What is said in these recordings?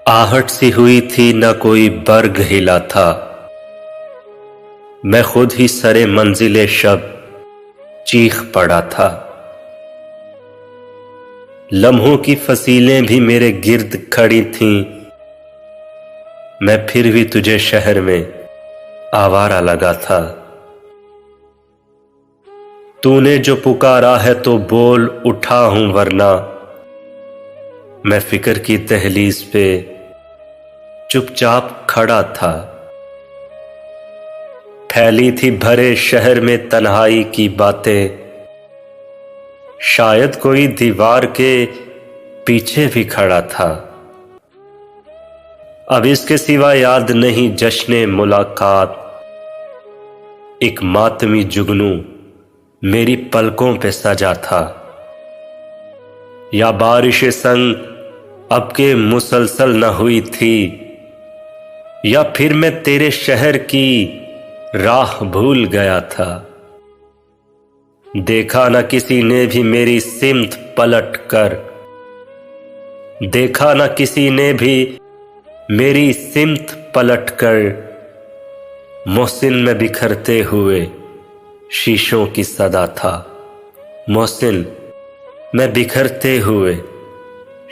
आहट सी हुई थी, न कोई बर्ग हिला था। मैं खुद ही सरे मंजिले शब चीख पड़ा था। लम्हों की फसीलें भी मेरे गिर्द खड़ी थीं। मैं फिर भी तुझे शहर में आवारा लगा था। तूने जो पुकारा है तो बोल उठा हूं, वरना मैं फिक्र की दहलीज पे चुपचाप खड़ा था। फैली थी भरे शहर में तन्हाई की बातें, शायद कोई दीवार के पीछे भी खड़ा था। अब इसके सिवा याद नहीं जश्ने मुलाकात, एक मातमी जुगनू मेरी पलकों पे सजा था। या बारिश संग अब के मुसलसल न हुई थी, या फिर मैं तेरे शहर की राह भूल गया था। देखा न किसी ने भी मेरी सिमत पलट कर, देखा न किसी ने भी मेरी सिमत पलट कर। मोहसिन में बिखरते हुए शीशों की सदा था। मोहसिन में बिखरते हुए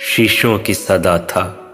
शीशों की सदा था।